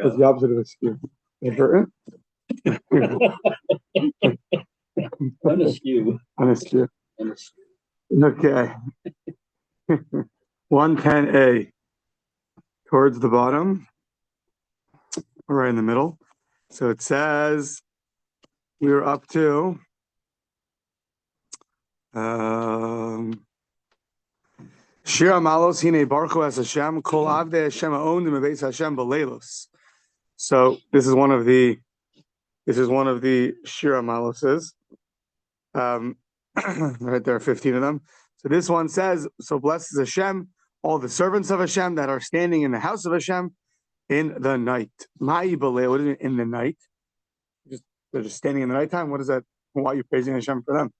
What's the opposite of askew? Inadvertent? Unaskew. Unaskew. Okay. 110A. Towards the bottom. Right in the middle. So it says we were up to Shira Malos Hine Baruch as Hashem Kol Avdei Hashem Owned Mebeis Hashem Beleilos. So this is one of the Shira Maloses. Right there are 15 of them. So this one says, so blessed is Hashem, all the servants of Hashem that are standing in the house of Hashem in the night. Ma'i Belei, what is it in the night? They're just standing in the nighttime. What is that? Why are you praising Hashem for them?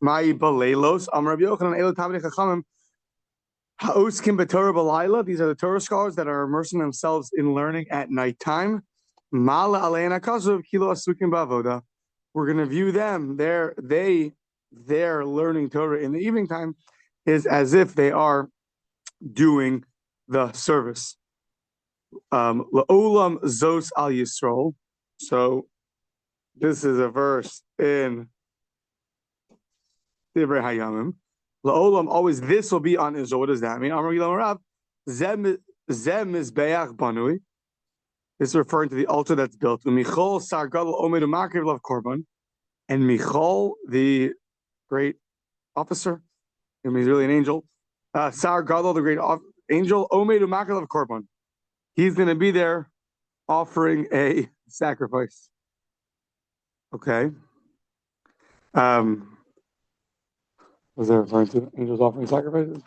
Ma'i Beleilos, Amar Rabbi Yochanan, Elo Talmidei Chachamim, Ha'oskim b'Torah b'Layla. These are the Torah scholars that are immersing themselves in learning at nighttime. Mala alein hakazuv kilo asukim ba'avoda. We're going to view them. They're learning Torah in the evening time is as if they are doing the service. La'olam zos al Yisrael. So this is a verse in Divrei Hayamim. La'olam, always this will be on Israel. What does that mean? Amar Gilam Rav, Zem Mizbeach Banui. This is referring to the altar that's built. Michol Sar Gadol Omed Umakriv Lav Korban. And Michol, the great officer, he's really an angel. Sar Gadol, the great angel, Omed Umakriv Lav Korban. He's going to be there offering a sacrifice. Okay. Was that referring to angels offering sacrifices?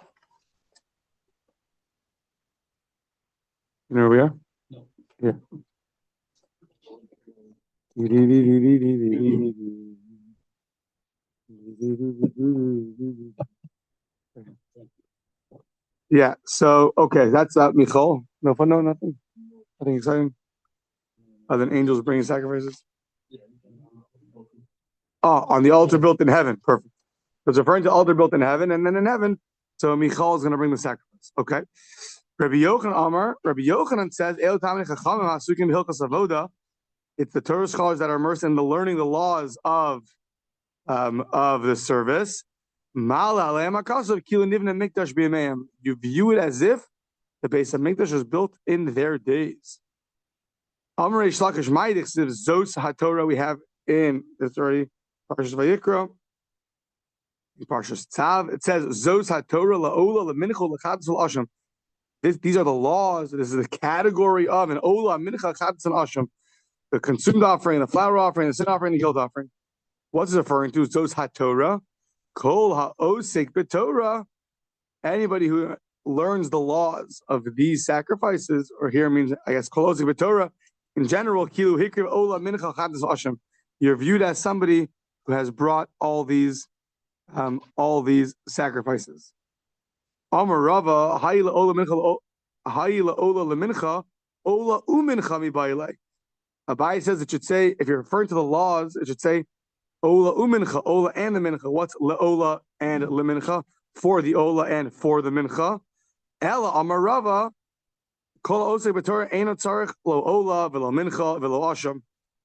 You know where we are? No. Yeah. Yeah, so, okay, that's Michal. No fun, no, nothing. Nothing exciting. Other than angels bringing sacrifices. Oh, on the altar built in heaven. Perfect. So it's referring to altar built in heaven, and then in heaven, so Michal is going to bring the sacrifice. Okay. Rabbi Yochanan says, it's the Torah scholars that are immersed in the learning the laws of the service. You view it as if the base of Mikdash was built in their days. Zos HaTorah we have in this already Parshas Vayikra. In Parshas Tzav, it says Zos HaTorah la'ola lemincha l'chadus l'asham. These are the laws. This is the category of an ola mincha chadus and asham, the consumed offering, the flour offering, the sin offering, the guilt offering. What's it referring to? Zos HaTorah, kol ha'osek b'Torah. Anybody who learns the laws of these sacrifices, or here means I guess kol ha'osek b'Torah in general, kilu hikriv ola mincha chadus asham. You're viewed as somebody who has brought all these sacrifices. Amar Rava, hayla ola mincha, hayla ola lemincha, ola umincha mibaylei. Abai says it should say, if you're referring to the laws, it should say ola umincha, ola and the mincha. What's leola and lemincha? For the ola and for the mincha. Ela Amar Rava, kol osek b'Torah eino tzarich lo ola v'lo mincha v'lo asham.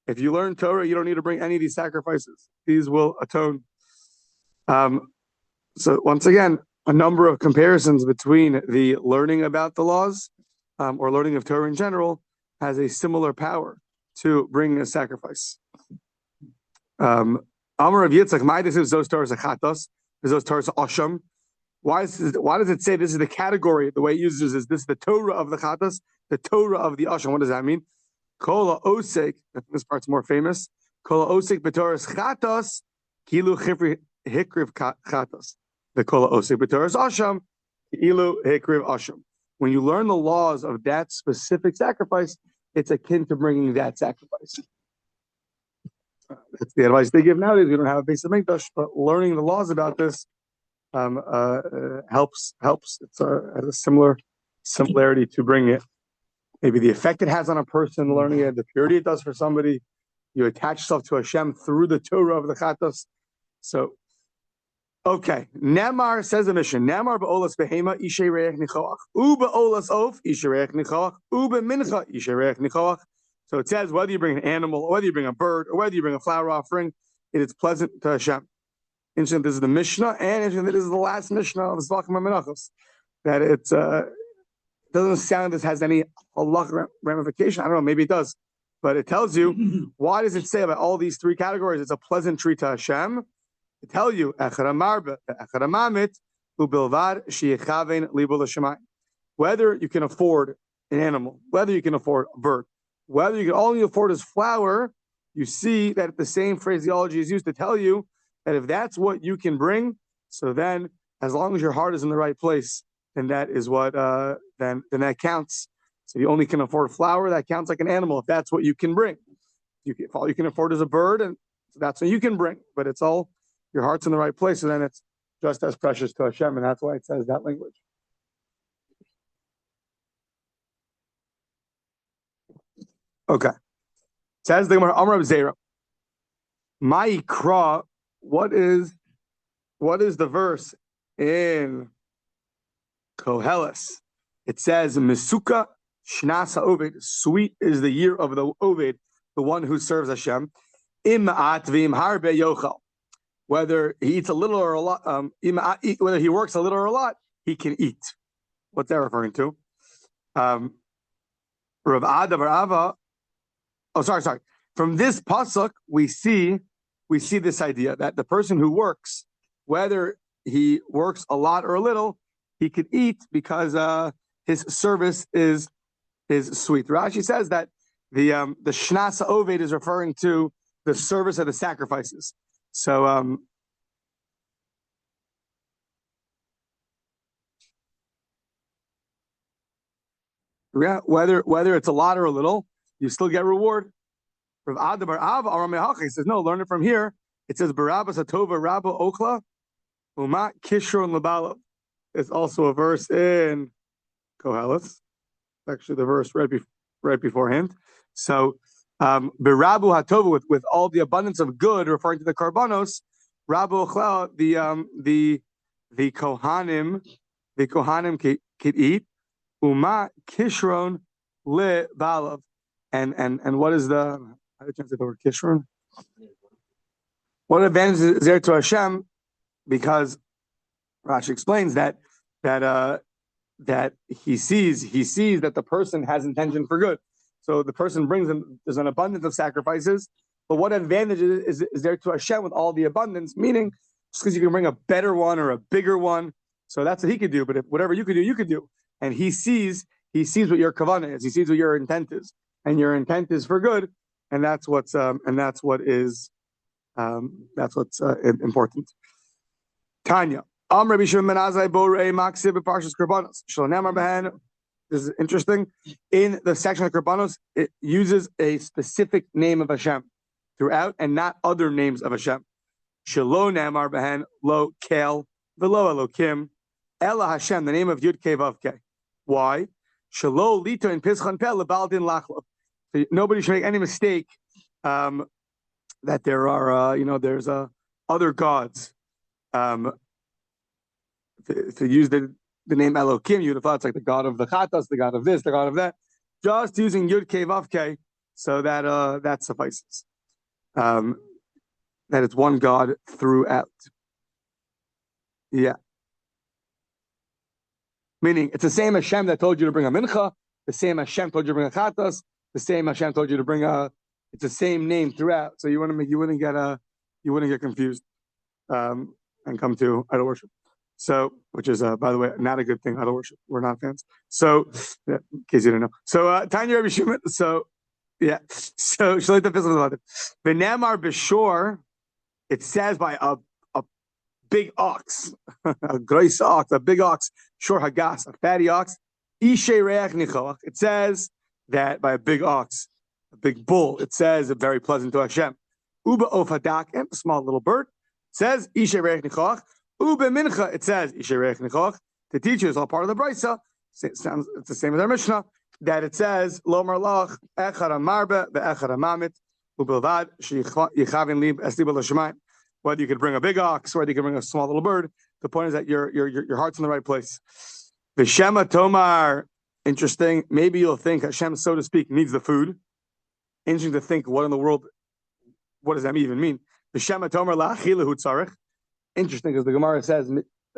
If you learn Torah, you don't need to bring any of these sacrifices. These will atone. So once again, a number of comparisons between the learning about the laws or learning of Torah in general has a similar power to bring a sacrifice. Amar of Yitzchak, my this is those Torahs achatos, is those Torahs asham. Why does it say this is the category? The way it uses is this is the Torah of the chatos, the Torah of the asham. What does that mean? Kol osek. This part's more famous. Kol osek b'Torahs chatos, kilu hikriv chatos. The kol osek b'Torahs asham, kilu hikriv asham. When you learn the laws of that specific sacrifice, it's akin to bringing that sacrifice. That's the advice they give nowadays. We don't have a base of Mikdash, but learning the laws about this helps. It's has a similarity to bring it. Maybe the effect it has on a person learning it, the purity it does for somebody. You attach yourself to Hashem through the Torah of the Chatos. So, Okay, Nemar says the mission. Nemar ba'olas behema ishe reich nichoach. Uba olas of ishe reich nichoach. Uba mincha ishe reich nichoach. So it says whether you bring an animal, or whether you bring a bird, or whether you bring a flower offering, it is pleasant to Hashem. Interesting. This is the Mishnah, and interesting that this is the last Mishnah of Tractate Menachos. That it doesn't sound this has any halachic ramification. I don't know. Maybe it does, but it tells you why does it say about all these three categories? It's a pleasant treat to Hashem. To tell you, whether you can afford an animal, whether you can afford a bird, whether you can only afford his flower, you see that the same phraseology is used to tell you that if that's what you can bring, so then as long as your heart is in the right place, then that is what then that counts. So you only can afford flower, that counts like an animal if that's what you can bring. If all you can afford is a bird, and that's what you can bring, but it's all your heart's in the right place, and then it's just as precious to Hashem, and that's why it says that language. Okay. It says the Gemara Amar Zera. Ma'ikra, what is the verse in Koheles? It says Mesuka Shnasa Oved. Sweet is the year of the Oved, the one who serves Hashem. Im'at v'im harbe yochal. Whether he eats a little or a lot, whether he works a little or a lot, he can eat. What's that referring to? Rav Ada bar Ava. Oh, sorry. From this pasuk, we see this idea that the person who works, whether he works a lot or a little, he could eat because his service is sweet. Rashi says that the Shnasa Oved is referring to the service of the sacrifices. So whether it's a lot or a little, you still get reward. Rav Ada bar Ava Aramehach says no. Learn it from here. It says Barabbas Atova Rabba Okla Uma Kishron Labalav. It's also a verse in Koheles. Actually, the verse right beforehand. So. Berabu hatova with all the abundance of good, referring to the karbanos. Rabu ochla the kohanim could eat. Uma kishron le balav, and what is the how do you translate the word kishron? What advantage is there to Hashem? Because Rashi explains that he sees that the person has intention for good. So the person brings them, there's an abundance of sacrifices, but what advantage is there to Hashem with all the abundance? Meaning, just because you can bring a better one or a bigger one, so that's what he could do. But if whatever you could do, you could do. And he sees what your kavanah is. He sees what your intent is, and your intent is for good, and that's what's important. Tanya. Rabbi Shimon ben Azai borei maksiv b'parshas karbanos. Shlonemar behen. This is interesting. In the section of Karbanos, it uses a specific name of Hashem throughout and not other names of Hashem. Shelo Namar Behen Lo Kel Velo Elokim Ela Hashem, the name of Yud Kei Vav Kei. Why? Shelo Lito in Pischan Pel Lebaldin Lachlo. Nobody should make any mistake that there are there's other gods. To use the name Elokim, you would have thought it's like the god of the Chatas, the god of this, the god of that. Just using Yud Kei Vav Kei, so that suffices. That it's one God throughout. Yeah. Meaning, it's the same Hashem that told you to bring a mincha, the same Hashem told you to bring a Chatas, the same Hashem told you to bring it's the same name throughout. So you wouldn't get confused and come to idol worship. So, which is, by the way, not a good thing, idol worship. We're not fans. So, in case you didn't know. So, Tanya Rabbi Shimon. So, yeah. So, V'namar b'shor, it says by a big ox, a grois ox, a big ox, shor hagas, a fatty ox, ishe reach nichoach. It says that by a big ox, a big bull, it says very pleasant to Hashem. Uba of hadak, and a small little bird, it says ishe reach nichoach. Ube mincha, it says isherech nichoch. The teacher is all part of the brisa. It's the same as our Mishnah that it says lomar lach echad amarbe ve'echad amamit ubelvad sheyichavin lib esliba l'shemayim. whether you could bring a big ox, whether you could bring a small little bird. The point is that your heart's in the right place. V'shema tomar, interesting. Maybe you'll think Hashem, so to speak, needs the food. Interesting to think, what in the world, what does that even mean? V'shema tomar la'achilahu tzarech. Interesting, because the Gemara says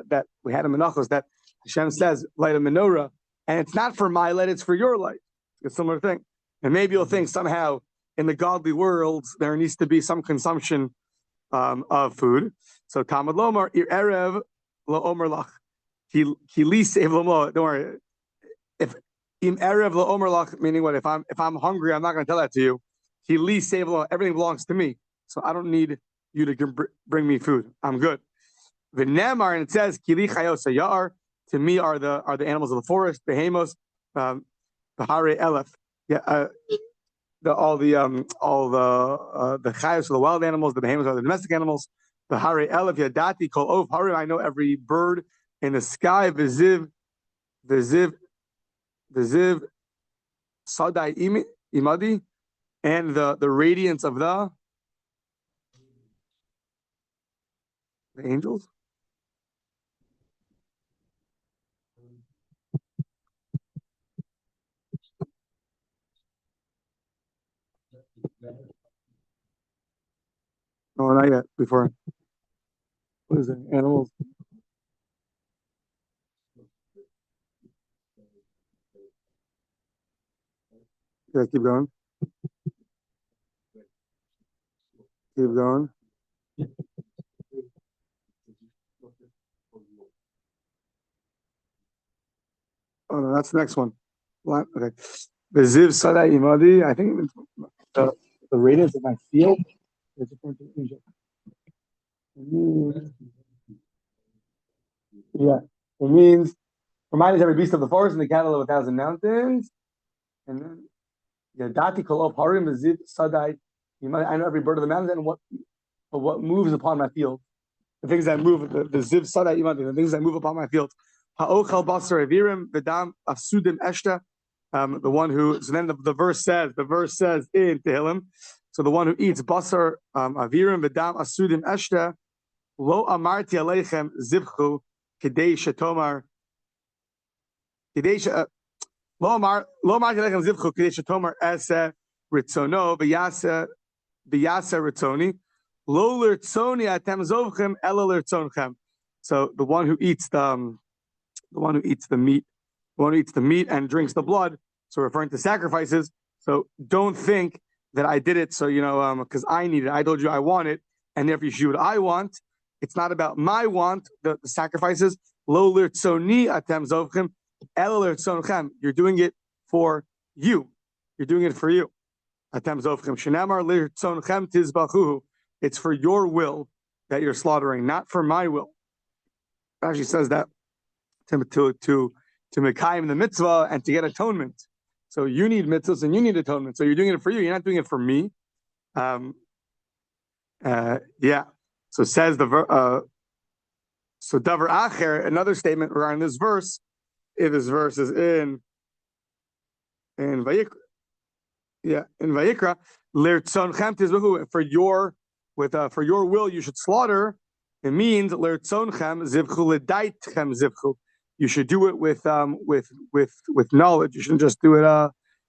that we had a Menachos that Hashem says, light a menorah, and it's not for my light, it's for your light. It's a similar thing. And maybe you'll think somehow in the godly world, there needs to be some consumption of food. So Talmud Lomar, Ir Erev Lo Omer Lach. Kili Save Lomo. Don't worry. If Im Erev Lo Omer Lach, meaning what? If I'm hungry, I'm not going to tell that to you. Kili Save Lomo. Everything belongs to me. So I don't need you to bring me food. I'm good. V'nemar, and it says Kili Chayos Hayar. To me are the animals of the forest, behemos, Bahare Elef. Yeah, all the chayos are the wild animals, the behemos are the domestic animals. Bahare Elef Yadati Kol Ov Harim. I know every bird in the sky. Viziv, Sadai Imadi, and the radiance of the angels. No, not yet. Before. What is it? Animals. Yeah, keep going. Keep going. Oh no, that's the next one. Okay. The Ziv Sadai Imadi, I think the radiance of my field is referring to Egypt. Yeah, it means remind us every beast of the forest and the cattle of 1,000 mountains. And then Dati Kolov Harim Ziv Sadai Imadi. I know every bird of the mountains and what moves upon my field. The things that move, the Ziv Sadai Imadi, the things that move upon my field. Ha'ochal basar avirim v'dam asudim eshta. The one who, so then the verse says in Tehillim, so the one who eats basar avirim v'dam asudim eshta, lo amarti aleichem zivchu kedei shetomar, lo amarti aleichem zivchu kedei shetomar ese ritzono v'yasa ritzoni, lo lirtzoni atem zovchem ela lirtzonchem. So the one who eats the meat and drinks the blood, so referring to sacrifices. So don't think that I did it, so because I need it. I told you I want it, and therefore you should do what I want. It's not about my want. The sacrifices. Lo lirtzoni atem zovchem, el lirtzonchem. You're doing it for you. You're doing it for you. Atem zovchem shenamar lirtzonchem tizbachuhu. It's for your will that you're slaughtering, not for my will. Rashi says that to mekayim the mitzvah and to get atonement. So you need mitzvahs and you need atonement. So you're doing it for you. You're not doing it for me. Yeah. So says so davar acher, another statement regarding this verse. If this verse is in Vayikra, in Vayikra, lirtzonchem tizbahu, for your will you should slaughter. It means lirtzonchem zivchu ledaitchem zivchu. You should do it with knowledge. You shouldn't just do it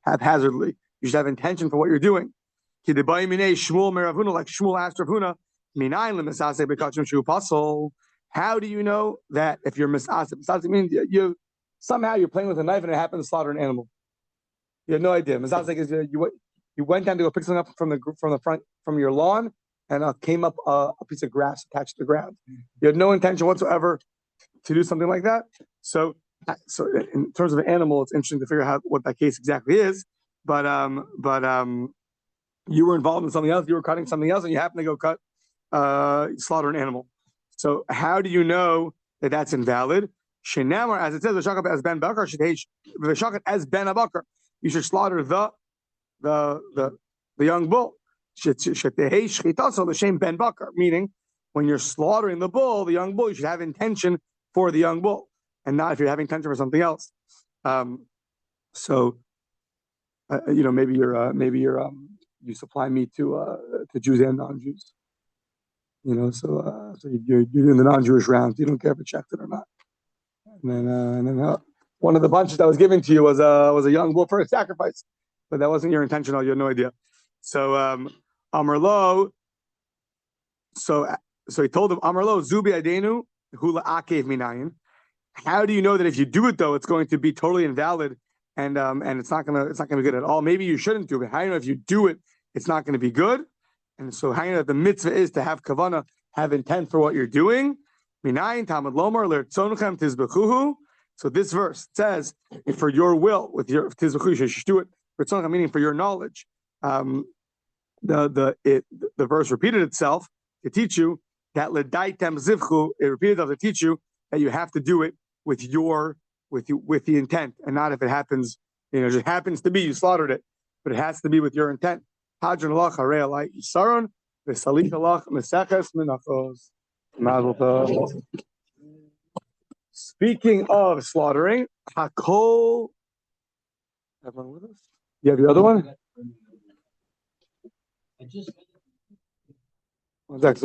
haphazardly. You should have intention for what you're doing. Like Shmuel asked Rav Huna, how do you know that if you're misaseh? Misaseh means you're playing with a knife and it happened to slaughter an animal. You have no idea. Misaseh is you went down to go pick something up from the front from your lawn and came up a piece of grass attached to the ground. You had no intention whatsoever to do something like that. So in terms of an animal, it's interesting to figure out what that case exactly is. But you were involved in something else. You were cutting something else, and you happen to go slaughter an animal. So how do you know that that's invalid? Shenamar, as it says, v'shakat as ben bakar v'shakat as ben abakar. You should slaughter the young bull. Shetehei shchitaso l'shem ben bakar, meaning when you're slaughtering the young bull, you should have intention for the young bull, and not if you're having intention for something else. Maybe you supply meat to Jews and non-Jews. So you're doing the non-Jewish round. You don't care if it checked it or not. And then one of the bunches that was given to you was a young wolf for a sacrifice, but that wasn't your intention. You had no idea. So Amarlo. So he told him, Amarlo Zubi Adenu Hula Akev Minayin. How do you know that if you do it though, it's going to be totally invalid and it's not gonna be good at all? Maybe you shouldn't do it. How do you know if you do it, it's not going to be good? And so how do you know that the mitzvah is to have kavana, have intent for what you're doing? Minayin Talmud Lomar Lertzonuchem Tizbechuhu. So this verse says, for your will, with your Tizbechuhu, you should do it. Lertzonuchem meaning for your knowledge. The verse repeated itself to teach you that ledaitem zivchu. It repeated itself to teach you that you have to do it with the intent, and not if it happens. It just happens to be you slaughtered it, but it has to be with your intent. Hadron alach harei alai isaron v'salich alach mesechas menachos. Mazel tov. Speaking of slaughtering, hakol. Have one with us? You have the other one? What's that?